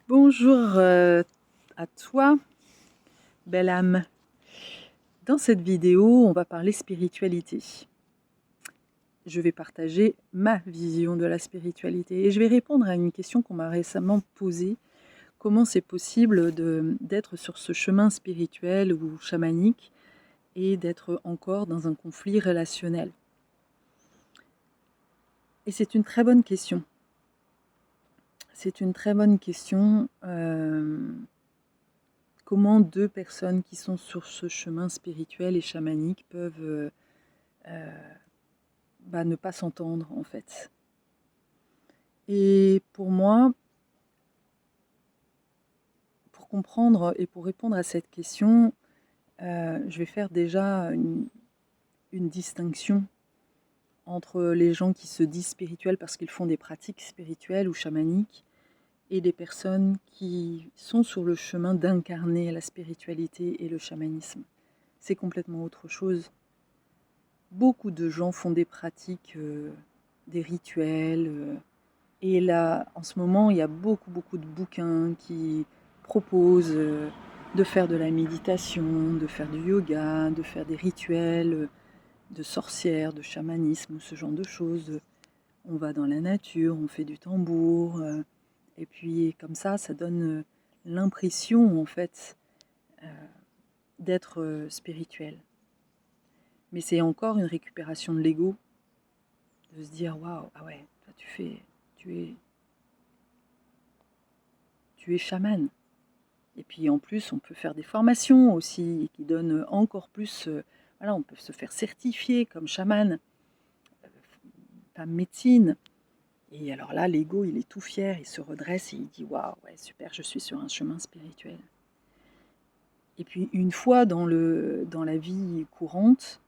Bonjour à toi, belle âme. Dans cette vidéo, on va parler spiritualité. Je vais partager ma vision de la spiritualité et je vais répondre à une question qu'on m'a récemment posée. Comment c'est possible d'être sur ce chemin spirituel ou chamanique et d'être encore dans un conflit relationnel? Et c'est une très bonne question. C'est une très bonne question. Comment deux personnes qui sont sur ce chemin spirituel et chamanique peuvent ne pas s'entendre en fait. Et pour moi, pour comprendre et pour répondre à cette question, je vais faire déjà une distinction entre les gens qui se disent spirituels parce qu'ils font des pratiques spirituelles ou chamaniques et des personnes qui sont sur le chemin d'incarner la spiritualité et le chamanisme. C'est complètement autre chose. Beaucoup de gens font des pratiques, des rituels, et là, en ce moment, il y a beaucoup de bouquins qui proposent de faire de la méditation, de faire du yoga, de faire des rituels de sorcières, de chamanisme, ce genre de choses. On va dans la nature, on fait du tambour, et puis comme ça donne l'impression, en fait, d'être spirituel. Mais c'est encore une récupération de l'ego, de se dire waouh, ah ouais, toi tu es chaman. Et puis en plus, on peut faire des formations aussi qui donnent encore plus. Voilà, on peut se faire certifier comme chaman, femme médecine. Et alors là, l'ego, il est tout fier, il se redresse et il dit waouh, ouais, super, je suis sur un chemin spirituel. Et puis une fois dans la vie courante,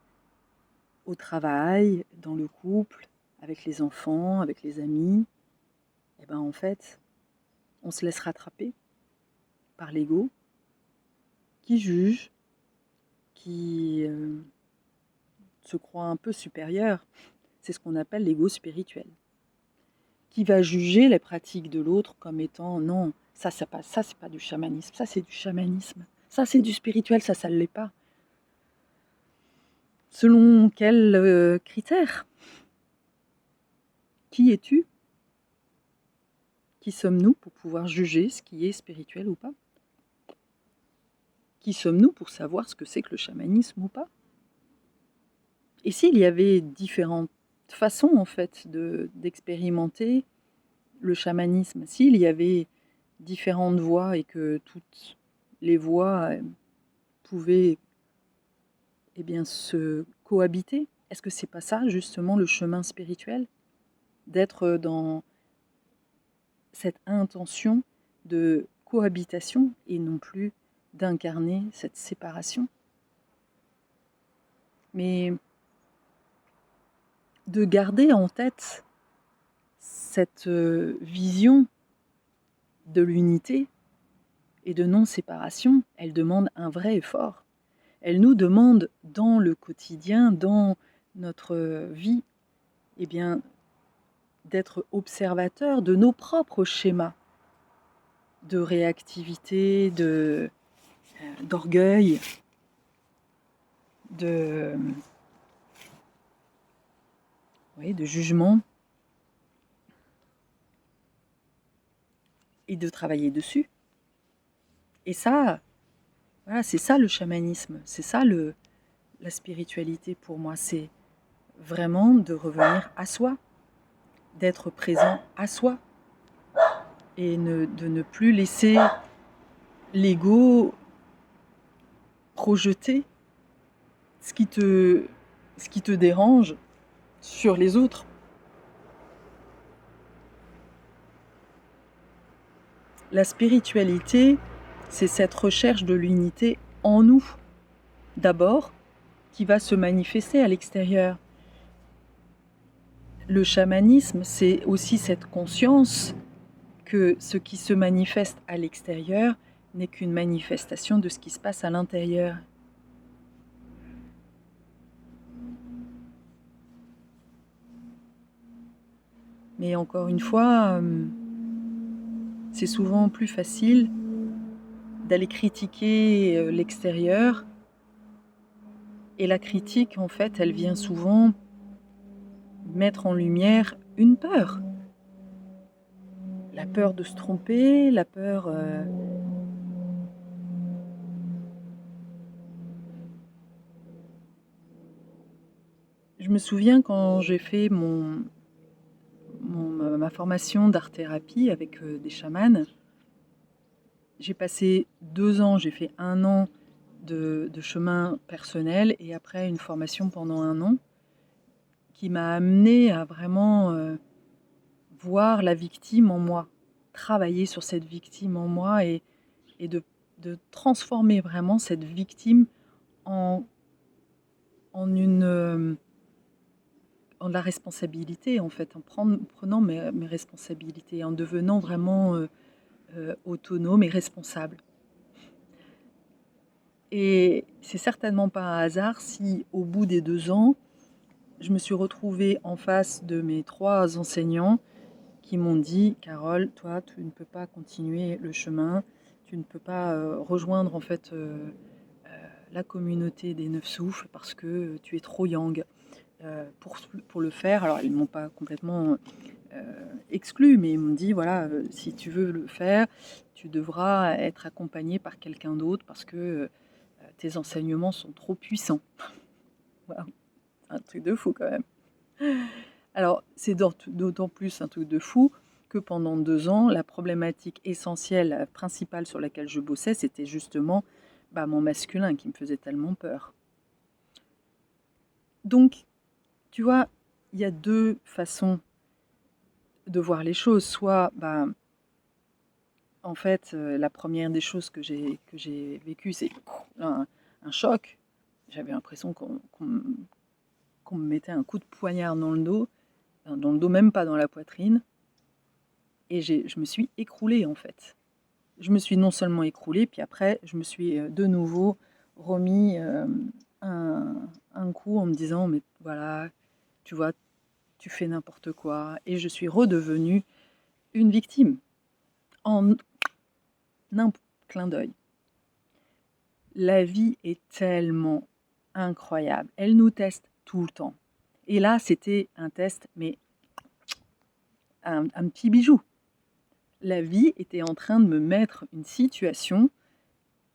au travail, dans le couple, avec les enfants, avec les amis, et ben en fait, on se laisse rattraper par l'ego qui juge, qui se croit un peu supérieur. C'est ce qu'on appelle l'ego spirituel, qui va juger les pratiques de l'autre comme étant non, ça c'est pas du chamanisme, ça c'est du chamanisme, ça c'est du spirituel, ça ne l'est pas. Selon quels critères? Qui es-tu? Qui sommes-nous pour pouvoir juger ce qui est spirituel ou pas? Qui sommes-nous pour savoir ce que c'est que le chamanisme ou pas? Et s'il y avait différentes façons en fait d'expérimenter le chamanisme, s'il y avait différentes voies et que toutes les voies pouvaient se cohabiter, est-ce que c'est pas ça justement le chemin spirituel? D'être dans cette intention de cohabitation et non plus d'incarner cette séparation. Mais de garder en tête cette vision de l'unité et de non-séparation, elle demande un vrai effort. Elle nous demande dans le quotidien, dans notre vie, eh bien, d'être observateur de nos propres schémas de réactivité, d'orgueil, de, de jugement, et de travailler dessus. Et ça, voilà, c'est ça le chamanisme, c'est ça la spiritualité pour moi, c'est vraiment de revenir à soi, d'être présent à soi, et de ne plus laisser l'ego projeter ce qui te dérange sur les autres. La spiritualité, c'est cette recherche de l'unité en nous, d'abord, qui va se manifester à l'extérieur. Le chamanisme, c'est aussi cette conscience que ce qui se manifeste à l'extérieur n'est qu'une manifestation de ce qui se passe à l'intérieur. Mais encore une fois, c'est souvent plus facile d'aller critiquer l'extérieur. Et la critique, en fait, elle vient souvent mettre en lumière une peur. La peur de se tromper, la peur... Je me souviens quand j'ai fait ma formation d'art-thérapie avec des chamans, j'ai passé 2 ans, j'ai fait 1 an de chemin personnel et après une formation pendant 1 an qui m'a amené à vraiment voir la victime en moi, travailler sur cette victime en moi et de transformer vraiment cette victime en, en une... en de la responsabilité en fait, en prenant mes responsabilités, en devenant vraiment autonome et responsable. Et c'est certainement pas un hasard si au bout des 2 ans, je me suis retrouvée en face de mes 3 enseignants qui m'ont dit: «Carole, toi, tu ne peux pas continuer le chemin, tu ne peux pas rejoindre en fait la communauté des 9 souffles parce que tu es trop yang pour le faire». Alors ils ne m'ont pas complètement exclu, mais ils m'ont dit: «Voilà, si tu veux le faire, tu devras être accompagné par quelqu'un d'autre parce que tes enseignements sont trop puissants». Waouh, c'est un truc de fou quand même. Alors, c'est d'autant plus un truc de fou que pendant 2 ans, la problématique essentielle, principale sur laquelle je bossais, c'était justement mon masculin qui me faisait tellement peur. Donc, tu vois, il y a 2 façons de voir les choses. Soit, en fait, la première des choses que j'ai vécues, c'est un choc. J'avais l'impression qu'on me mettait un coup de poignard dans le dos, même pas dans la poitrine. Et je me suis écroulée, en fait. Je me suis non seulement écroulée, puis après, je me suis de nouveau remis un coup en me disant: «Mais voilà, tu vois, tu fais n'importe quoi». Et je suis redevenue une victime en un clin d'œil. La vie est tellement incroyable. Elle nous teste tout le temps. Et là, c'était un test, mais un petit bijou. La vie était en train de me mettre une situation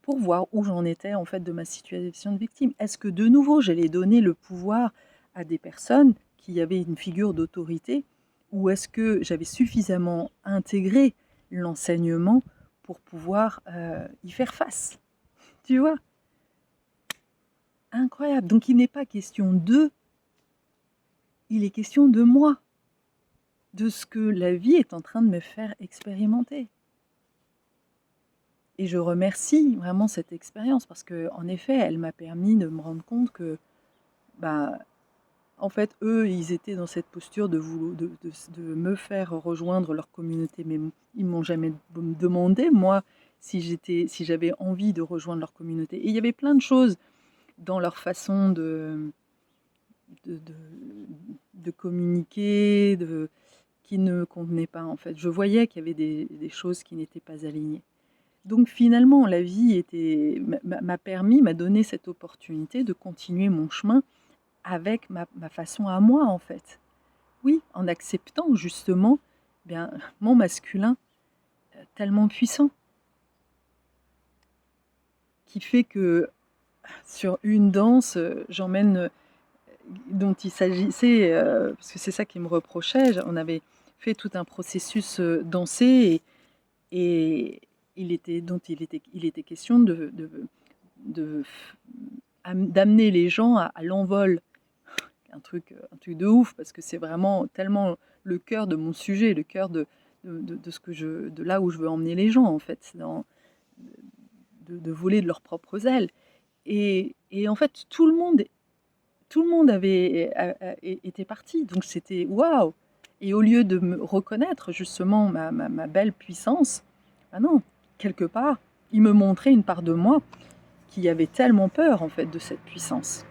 pour voir où j'en étais en fait de ma situation de victime. Est-ce que de nouveau j'allais donner le pouvoir à des personnes qui avaient une figure d'autorité, ou est-ce que j'avais suffisamment intégré l'enseignement pour pouvoir y faire face? Tu vois? Incroyable. Donc il n'est pas question d'eux, il est question de moi, de ce que la vie est en train de me faire expérimenter. Et je remercie vraiment cette expérience parce qu'en effet, elle m'a permis de me rendre compte que, en fait, eux, ils étaient dans cette posture de me faire rejoindre leur communauté, mais ils m'ont jamais demandé, moi, si j'avais envie de rejoindre leur communauté. Et il y avait plein de choses dans leur façon de, de, de communiquer, qui ne me convenaient pas, en fait. Je voyais qu'il y avait des choses qui n'étaient pas alignées. Donc finalement, la vie m'a donné cette opportunité de continuer mon chemin avec ma façon à moi, en fait. Oui, en acceptant justement mon masculin tellement puissant, qui fait que sur une danse, j'emmène, dont il s'agissait, parce que c'est ça qu'il me reprochait, on avait fait tout un processus dansé et il était question de d'amener les gens à l'envol. Un truc de ouf, parce que c'est vraiment tellement le cœur de mon sujet, le cœur de ce que de là où je veux emmener les gens, en fait, de voler de leurs propres ailes. Et en fait, tout le monde était parti, donc c'était waouh. Et au lieu de me reconnaître justement ma belle puissance, non, quelque part, il me montrait une part de moi qui avait tellement peur en fait de cette puissance.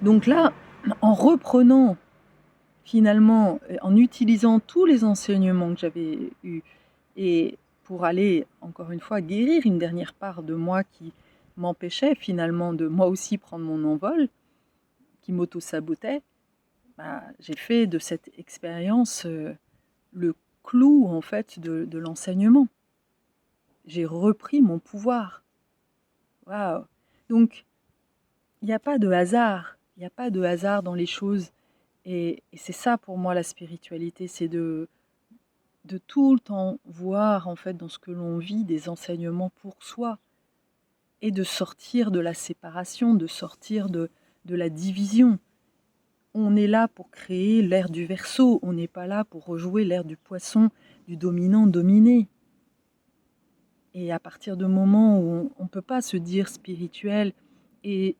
Donc là, en reprenant finalement, en utilisant tous les enseignements que j'avais eus Et pour aller, encore une fois, guérir une dernière part de moi qui m'empêchait finalement de moi aussi prendre mon envol, qui m'auto-sabotait, bah, j'ai fait de cette expérience le clou en fait de l'enseignement. J'ai repris mon pouvoir. Waouh! Donc, il n'y a pas de hasard. Il n'y a pas de hasard dans les choses. Et c'est ça pour moi la spiritualité, c'est de tout le temps voir en fait dans ce que l'on vit des enseignements pour soi et de sortir de la séparation, de sortir de la division. On est là pour créer l'ère du Verseau, on n'est pas là pour rejouer l'ère du Poisson, du dominant-dominé. Et à partir du moment où on ne peut pas se dire spirituel et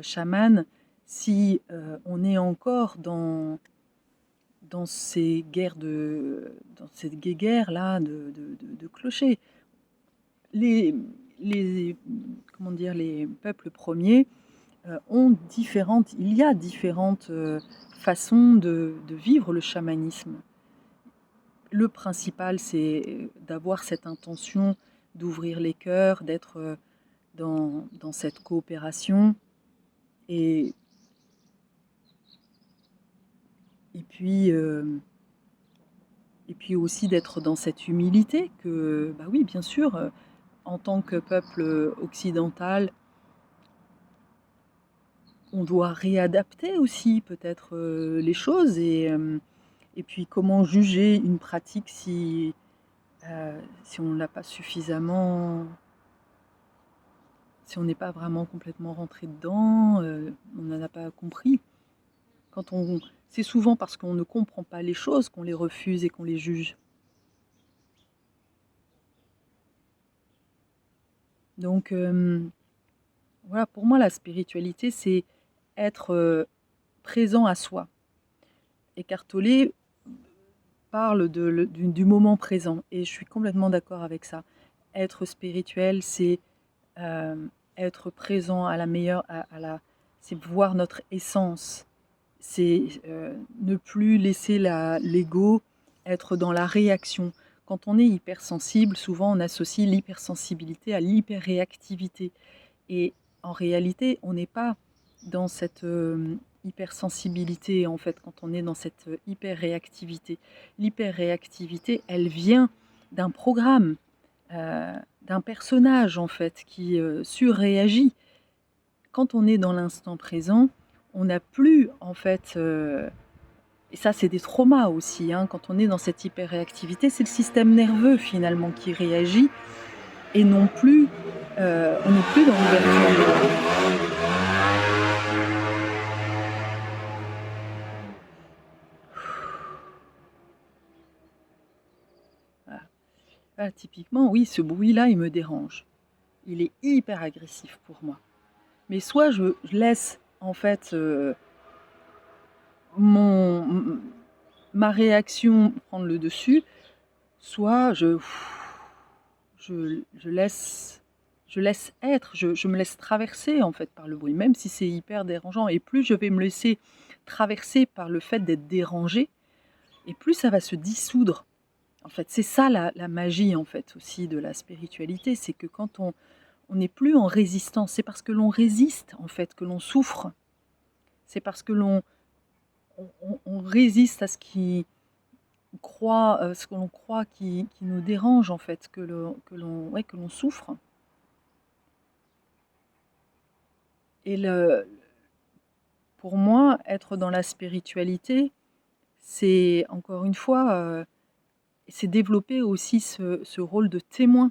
chaman si on est encore dans ces guerres dans cette guéguerre là de clochers. Les, comment dire, les peuples premiers il y a différentes façons de vivre le chamanisme. Le principal, c'est d'avoir cette intention d'ouvrir les cœurs, d'être dans cette coopération et, et puis aussi d'être dans cette humilité que, bah oui, bien sûr, en tant que peuple occidental, on doit réadapter aussi peut-être les choses et puis comment juger une pratique si on ne l'a pas suffisamment, si on n'est pas vraiment complètement rentré dedans, on n'en a pas compris. C'est souvent parce qu'on ne comprend pas les choses qu'on les refuse et qu'on les juge. Donc voilà, pour moi la spiritualité c'est être présent à soi. Eckhart Tolle parle du moment présent et je suis complètement d'accord avec ça. Être spirituel, c'est être présent à la meilleure, c'est voir notre essence, c'est ne plus laisser l'ego être dans la réaction. Quand on est hypersensible, souvent on associe l'hypersensibilité à l'hyperréactivité. Et en réalité, on n'est pas dans cette hypersensibilité, en fait, quand on est dans cette hyperréactivité. L'hyperréactivité, elle vient d'un programme, d'un personnage, en fait, qui surréagit. Quand on est dans l'instant présent, on n'a plus, en fait, et ça c'est des traumas aussi, hein, quand on est dans cette hyperréactivité, c'est le système nerveux finalement qui réagit et non plus, on n'est plus dans l'ouverture. Voilà. Voilà, typiquement, oui, ce bruit-là, il me dérange. Il est hyper agressif pour moi. Mais soit je laisse en fait ma réaction prendre le dessus, soit je laisse être, je me laisse traverser en fait par le bruit, même si c'est hyper dérangeant. Et plus je vais me laisser traverser par le fait d'être dérangé, et plus ça va se dissoudre. En fait, c'est ça la magie en fait aussi de la spiritualité, c'est que quand on n'est plus en résistance, c'est parce que l'on résiste en fait que l'on souffre. C'est parce que on résiste à ce qui ce que l'on croit qui nous dérange en fait, que l'on souffre. Et pour moi, être dans la spiritualité, c'est encore une fois, c'est développer aussi ce rôle de témoin,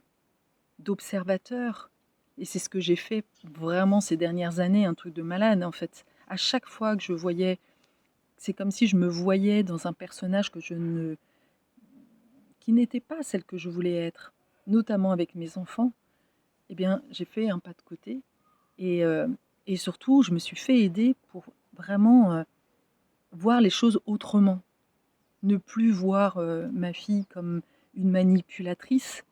d'observateur. Et c'est ce que j'ai fait vraiment ces dernières années, un truc de malade en fait. À chaque fois que je voyais, c'est comme si je me voyais dans un personnage qui n'était pas celle que je voulais être, notamment avec mes enfants. Eh bien, j'ai fait un pas de côté et, euh, et surtout, je me suis fait aider pour vraiment voir les choses autrement. Ne plus voir ma fille comme une manipulatrice,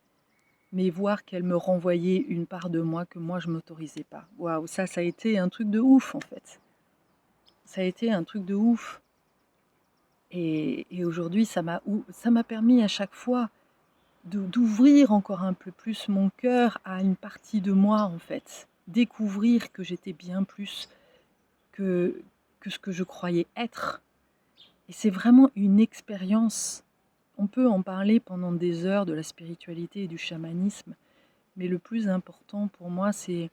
mais voir qu'elle me renvoyait une part de moi que moi je m'autorisais pas. Waouh, ça a été un truc de ouf en fait. Ça a été un truc de ouf. Et aujourd'hui, ça m'a permis à chaque fois d'ouvrir encore un peu plus mon cœur à une partie de moi, en fait. Découvrir que j'étais bien plus que ce que je croyais être. Et c'est vraiment une expérience. On peut en parler pendant des heures de la spiritualité et du chamanisme, mais le plus important pour moi, c'est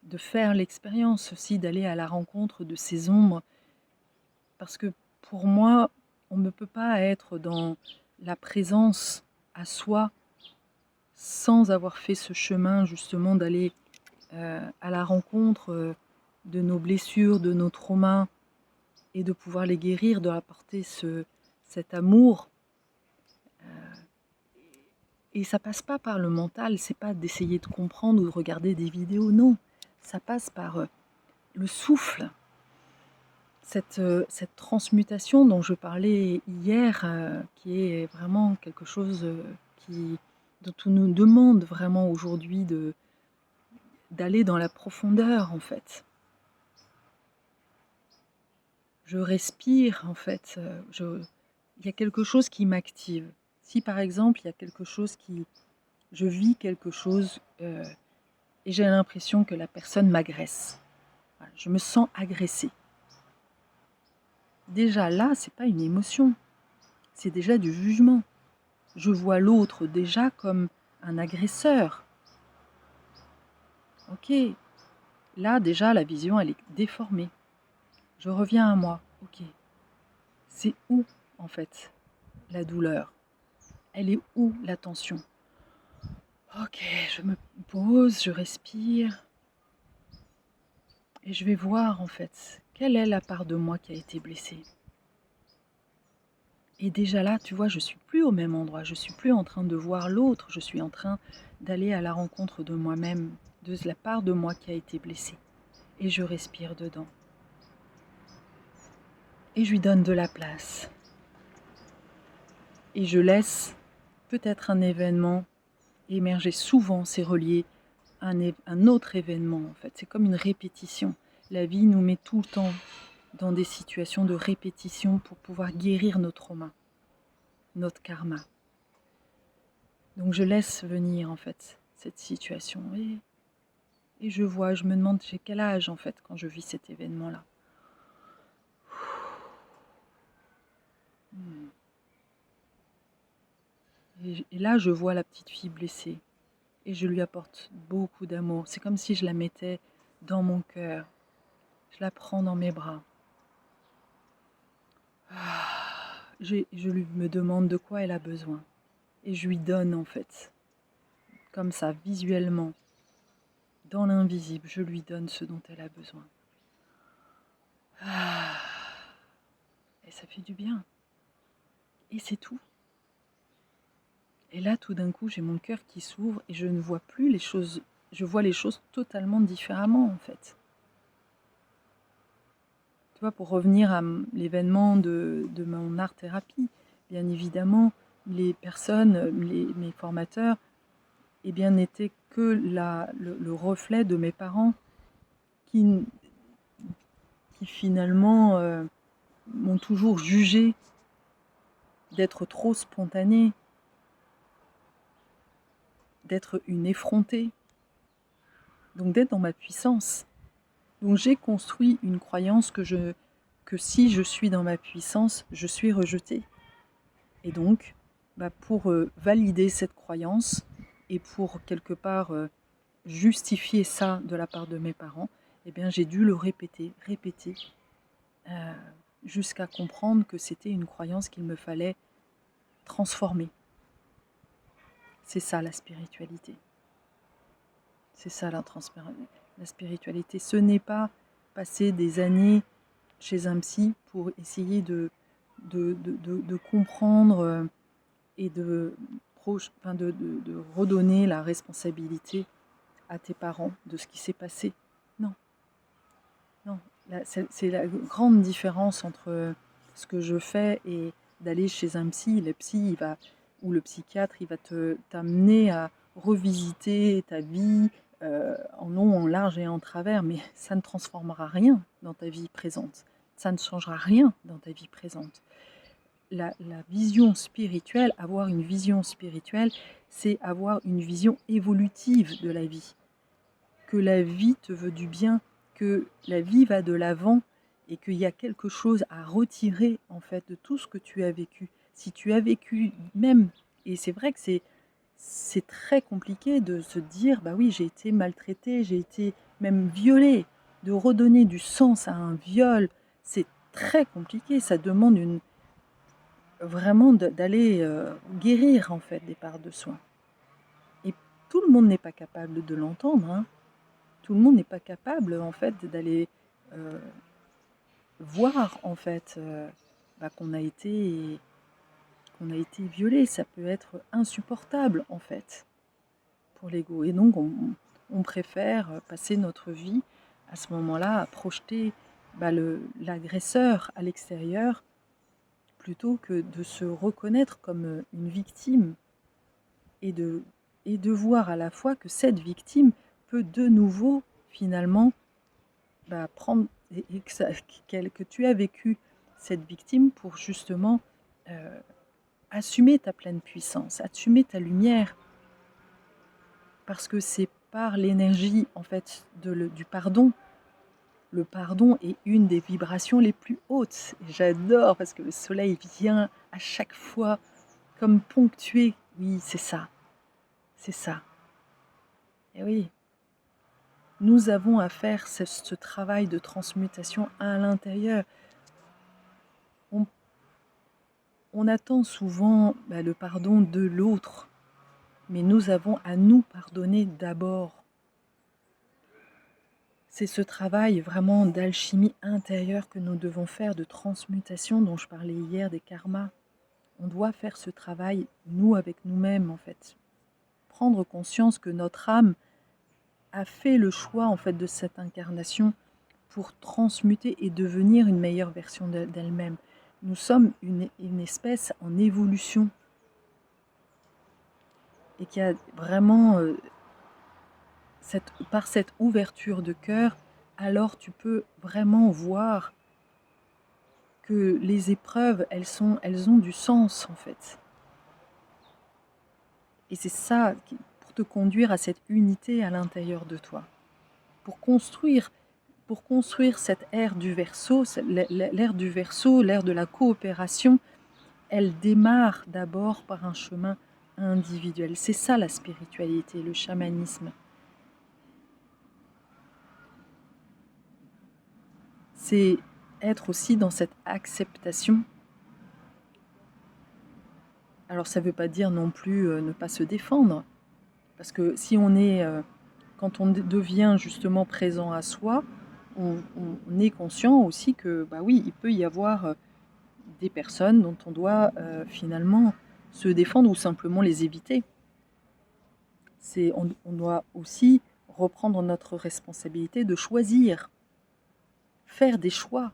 de faire l'expérience aussi, d'aller à la rencontre de ces ombres, parce que pour moi, on ne peut pas être dans la présence à soi sans avoir fait ce chemin justement d'aller à la rencontre de nos blessures, de nos traumas, et de pouvoir les guérir, de apporter cet amour. Et ça passe pas par le mental, c'est pas d'essayer de comprendre ou de regarder des vidéos, non. Ça passe par le souffle, cette transmutation dont je parlais hier, qui est vraiment quelque chose dont on nous demande vraiment aujourd'hui d'aller dans la profondeur, en fait. Je respire, en fait, il y a quelque chose qui m'active. Si par exemple, il y a quelque chose je vis quelque chose et j'ai l'impression que la personne m'agresse. Voilà, je me sens agressée. Déjà là, c'est pas une émotion, c'est déjà du jugement. Je vois l'autre déjà comme un agresseur. Ok, là déjà la vision elle est déformée. Je reviens à moi. Ok, c'est où en fait la douleur? Elle est où la tension? Ok, je me pose, je respire et je vais voir en fait quelle est la part de moi qui a été blessée. Et déjà là, tu vois, je suis plus au même endroit, je suis plus en train de voir l'autre, je suis en train d'aller à la rencontre de moi-même, de la part de moi qui a été blessée. Et je respire dedans. Et je lui donne de la place. Et je laisse peut-être un événement émerger. Souvent, c'est relié à un autre événement, en fait. C'est comme une répétition. La vie nous met tout le temps dans des situations de répétition pour pouvoir guérir nos traumas, notre karma. Donc je laisse venir en fait cette situation et je vois, je me demande j'ai quel âge en fait quand je vis cet événement-là. Et là je vois la petite fille blessée et je lui apporte beaucoup d'amour. C'est comme si je la mettais dans mon cœur. Je la prends dans mes bras. Je lui me demande de quoi elle a besoin. Et je lui donne en fait, comme ça, visuellement, dans l'invisible, je lui donne ce dont elle a besoin. Et ça fait du bien. Et c'est tout. Et là, tout d'un coup, j'ai mon cœur qui s'ouvre et je ne vois plus les choses, je vois les choses totalement différemment en fait. Tu vois, pour revenir à l'événement de mon art-thérapie, bien évidemment, les personnes, mes formateurs, eh bien, n'étaient que le reflet de mes parents qui finalement m'ont toujours jugé d'être trop spontanée, d'être une effrontée, donc d'être dans ma puissance. Donc j'ai construit une croyance que si je suis dans ma puissance, je suis rejetée. Et donc, pour valider cette croyance et pour quelque part justifier ça de la part de mes parents, eh bien j'ai dû le répéter, jusqu'à comprendre que c'était une croyance qu'il me fallait transformer. C'est ça la spiritualité. C'est ça la spiritualité. Ce n'est pas passer des années chez un psy pour essayer de comprendre et de redonner la responsabilité à tes parents de ce qui s'est passé. Non, non. C'est la grande différence entre ce que je fais et d'aller chez un psy. Le psy, ou le psychiatre, il va t'amener à revisiter ta vie en long, en large et en travers, mais ça ne transformera rien dans ta vie présente. Ça ne changera rien dans ta vie présente. la vision spirituelle, avoir une vision spirituelle, c'est avoir une vision évolutive de la vie. Que la vie te veut du bien, que la vie va de l'avant et qu'il y a quelque chose à retirer en fait de tout ce que tu as vécu. Si tu as vécu même, et c'est vrai que c'est très compliqué de se dire, bah oui, j'ai été maltraitée, j'ai été même violée, de redonner du sens à un viol, c'est très compliqué, ça demande vraiment d'aller guérir en fait des parts de soi. Et tout le monde n'est pas capable de l'entendre, hein. Tout le monde n'est pas capable en fait d'aller voir en fait qu'on a été violé. Ça peut être insupportable en fait pour l'ego. Et donc on préfère passer notre vie à ce moment-là à projeter l'agresseur à l'extérieur plutôt que de se reconnaître comme une victime et de voir à la fois que cette victime peut de nouveau finalement prendre et que tu as vécu cette victime pour justement assumer ta pleine puissance, assumer ta lumière, parce que c'est par l'énergie en fait du pardon. Le pardon est une des vibrations les plus hautes. Et j'adore parce que le soleil vient à chaque fois comme ponctuer. Oui, c'est ça. C'est ça. Et oui. Nous avons à faire ce travail de transmutation à l'intérieur. On attend souvent le pardon de l'autre, mais nous avons à nous pardonner d'abord. C'est ce travail vraiment d'alchimie intérieure que nous devons faire, de transmutation dont je parlais hier, des karmas. On doit faire ce travail, nous, avec nous-mêmes, en fait. Prendre conscience que notre âme a fait le choix, en fait, de cette incarnation pour transmuter et devenir une meilleure version d'elle-même. Nous sommes une espèce en évolution et qui a vraiment, par cette ouverture de cœur, alors tu peux vraiment voir que les épreuves, elles ont du sens en fait. Et c'est ça pour te conduire à cette unité à l'intérieur de toi. Pour construire cette ère du Verseau, l'ère du Verseau, l'ère de la coopération, elle démarre d'abord par un chemin individuel. C'est ça la spiritualité, le chamanisme. C'est être aussi dans cette acceptation. Alors ça ne veut pas dire non plus ne pas se défendre, parce que si on est, quand on devient justement présent à soi, on est conscient aussi que, oui, il peut y avoir des personnes dont on doit finalement se défendre ou simplement les éviter. On doit aussi reprendre notre responsabilité de choisir, faire des choix.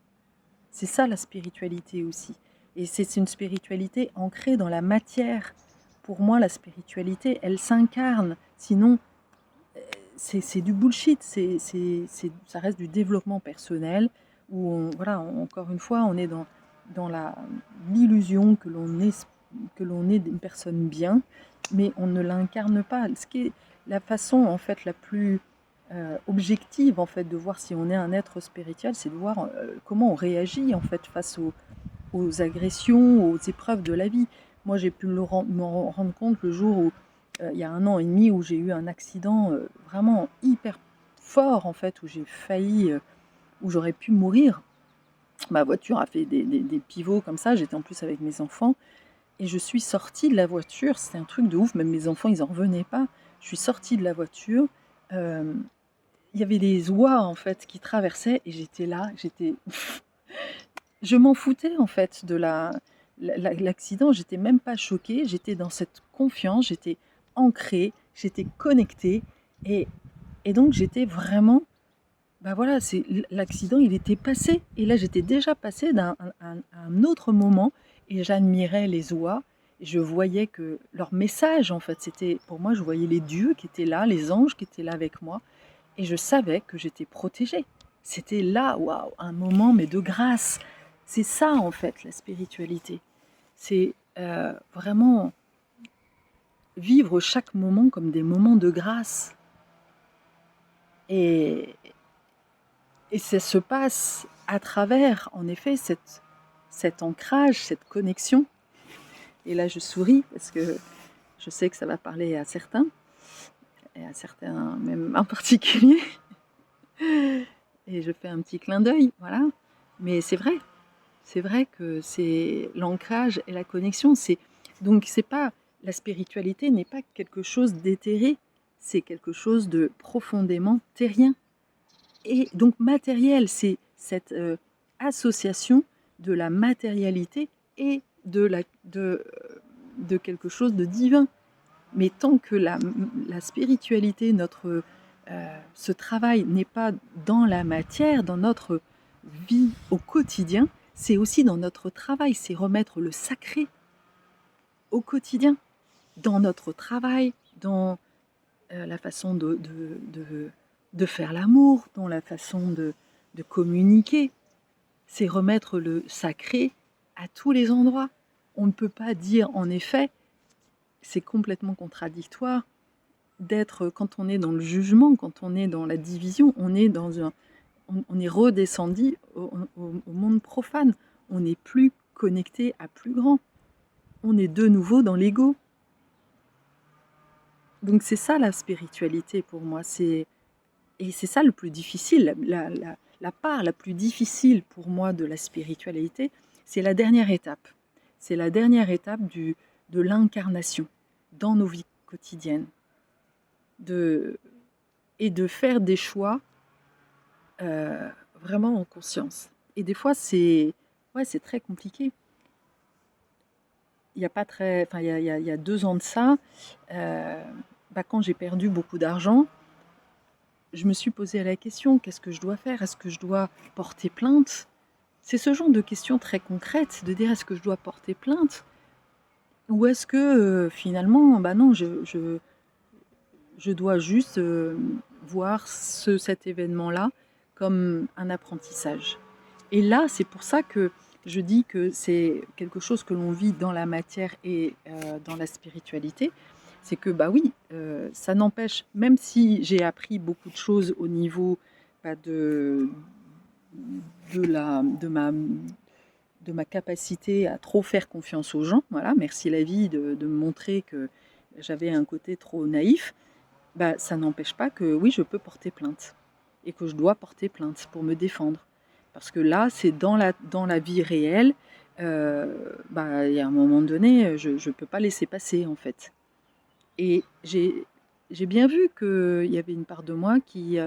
C'est ça la spiritualité aussi. Et c'est une spiritualité ancrée dans la matière. Pour moi, la spiritualité, elle s'incarne. Sinon, c'est du bullshit. Ça reste du développement personnel où, encore une fois, on est dans l'illusion que l'on est une personne bien, mais on ne l'incarne pas. Ce qui est la façon, en fait, la plus objective, en fait, de voir si on est un être spirituel, c'est de voir comment on réagit, en fait, face aux agressions, aux épreuves de la vie. Moi, j'ai pu me rendre compte le jour où, il y a 1 an et demi, où j'ai eu un accident vraiment hyper fort, en fait, où j'ai failli, où j'aurais pu mourir. Ma voiture a fait des pivots comme ça, j'étais en plus avec mes enfants, et je suis sortie de la voiture, c'était un truc de ouf, même mes enfants, ils en revenaient pas. Je suis sortie de la voiture, il y avait des oies, en fait, qui traversaient, et j'étais là, je m'en foutais, en fait, de l'accident, j'étais même pas choquée, j'étais dans cette confiance, j'étais ancrée, j'étais connectée, et donc j'étais vraiment, voilà, l'accident, il était passé, et là j'étais déjà passée à un autre moment, et j'admirais les oies, et je voyais que leur message, en fait, c'était, pour moi, je voyais les dieux qui étaient là, les anges qui étaient là avec moi, et je savais que j'étais protégée. C'était là, waouh, un moment, mais de grâce. C'est ça, en fait, la spiritualité. C'est vraiment vivre chaque moment comme des moments de grâce. Et, et ça se passe à travers, en effet, cet ancrage, cette connexion. Et là, je souris parce que je sais que ça va parler à certains, et à certains même en particulier. Et je fais un petit clin d'œil, voilà. Mais c'est vrai que c'est l'ancrage et la connexion. Donc c'est pas la spiritualité n'est pas quelque chose d'éthéré, c'est quelque chose de profondément terrien et donc matériel. C'est cette association de la matérialité et de quelque chose de divin. Mais tant que la spiritualité, ce travail n'est pas dans la matière, dans notre vie au quotidien, c'est aussi dans notre travail, c'est remettre le sacré au quotidien, dans notre travail, dans la façon de faire l'amour, dans la façon de communiquer. C'est remettre le sacré à tous les endroits. On ne peut pas dire, en effet, c'est complètement contradictoire d'être, quand on est dans le jugement, quand on est dans la division, on est redescendu au monde profane. On n'est plus connecté à plus grand. On est de nouveau dans l'ego. Donc c'est ça la spiritualité pour moi. Et c'est ça le plus difficile. La part la plus difficile pour moi de la spiritualité, c'est la dernière étape. C'est la dernière étape de l'incarnation dans nos vies quotidiennes. Et de faire des choix vraiment en conscience. Et des fois, c'est très compliqué. Il y a 2 ans de ça, quand j'ai perdu beaucoup d'argent, je me suis posé la question, qu'est-ce que je dois faire? Est-ce que je dois porter plainte? C'est ce genre de questions très concrètes, de dire est-ce que je dois porter plainte? Ou est-ce que finalement, non, je dois juste voir cet événement-là comme un apprentissage. Et là, c'est pour ça que je dis que c'est quelque chose que l'on vit dans la matière et dans la spiritualité. C'est que, oui, ça n'empêche, même si j'ai appris beaucoup de choses au niveau de ma capacité à trop faire confiance aux gens, voilà, merci la vie de me montrer que j'avais un côté trop naïf, ça n'empêche pas que oui, je peux porter plainte et que je dois porter plainte pour me défendre. Parce que là, c'est dans la vie réelle, il y a un moment donné, je ne peux pas laisser passer en fait. Et j'ai bien vu qu'il y avait une part de moi qui,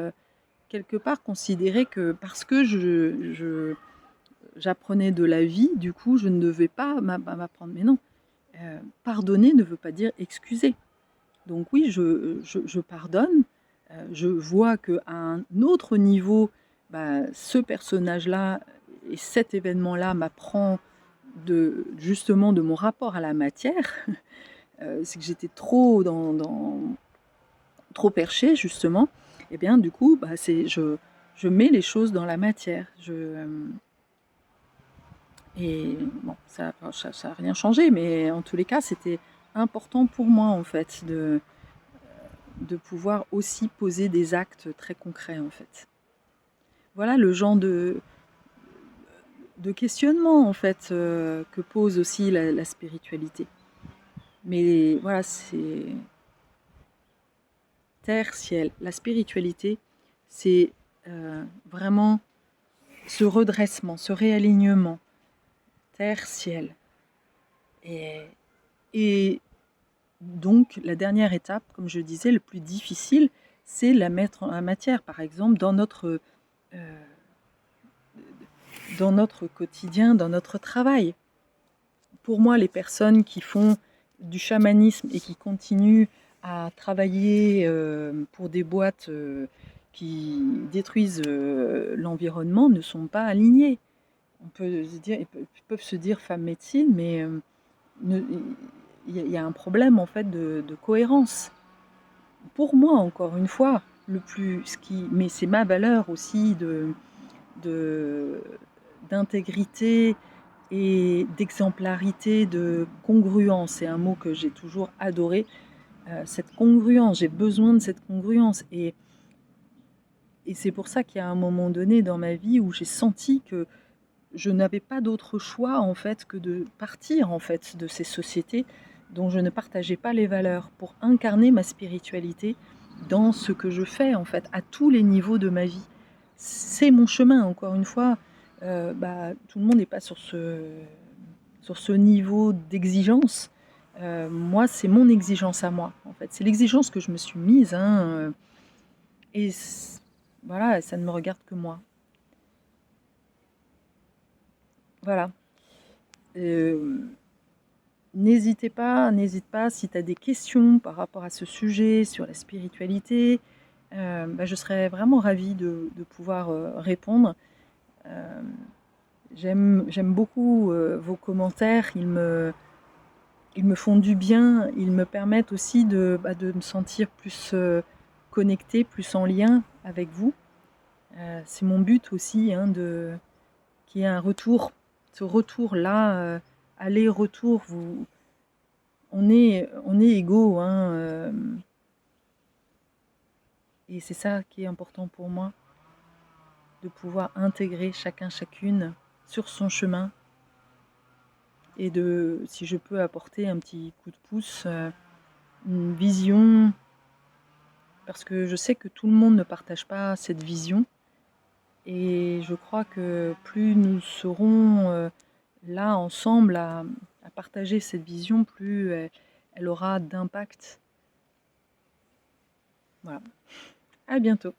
quelque part, considérait que parce que j'apprenais de la vie, du coup, je ne devais pas m'apprendre. Mais non, pardonner ne veut pas dire excuser. Donc oui, je pardonne. Je vois qu'à un autre niveau, ce personnage-là et cet événement-là m'apprend justement de mon rapport à la matière. C'est que j'étais trop trop perchée, justement. Et bien, du coup, je mets les choses dans la matière. Et bon, ça n'a rien changé, mais en tous les cas, c'était important pour moi, en fait, de pouvoir aussi poser des actes très concrets, en fait. Voilà le genre de questionnement, en fait, que pose aussi la spiritualité. Mais voilà, c'est terre, ciel. La spiritualité, c'est vraiment ce redressement, ce réalignement. Terre, ciel. Et donc, la dernière étape, comme je disais, le plus difficile, c'est la mettre en matière. Par exemple, dans notre quotidien, dans notre travail. Pour moi, les personnes qui font du chamanisme et qui continuent à travailler pour des boîtes qui détruisent l'environnement ne sont pas alignées. Ils peuvent se dire femme médecine, mais il y a un problème en fait de cohérence. Pour moi, encore une fois, mais c'est ma valeur aussi d'intégrité et d'exemplarité, de congruence. C'est un mot que j'ai toujours adoré. Cette congruence, j'ai besoin de cette congruence. Et c'est pour ça qu'il y a un moment donné dans ma vie où j'ai senti que je n'avais pas d'autre choix en fait que de partir en fait de ces sociétés dont je ne partageais pas les valeurs pour incarner ma spiritualité dans ce que je fais en fait à tous les niveaux de ma vie. C'est mon chemin encore une fois. Tout le monde n'est pas sur ce niveau d'exigence. Moi, c'est mon exigence à moi en fait. C'est l'exigence que je me suis mise et voilà, ça ne me regarde que moi. Voilà. N'hésite pas si tu as des questions par rapport à ce sujet, sur la spiritualité, je serais vraiment ravie de pouvoir répondre. Euh, j'aime beaucoup vos commentaires, ils me font du bien, ils me permettent aussi de me sentir plus connectée, plus en lien avec vous. C'est mon but aussi qu'il y ait un retour, ce retour-là, aller-retour, on est égaux, hein, et c'est ça qui est important pour moi, de pouvoir intégrer chacun, chacune sur son chemin et si je peux apporter un petit coup de pouce, une vision, parce que je sais que tout le monde ne partage pas cette vision et je crois que plus nous serons là ensemble à partager cette vision, plus elle aura d'impact. Voilà. À bientôt.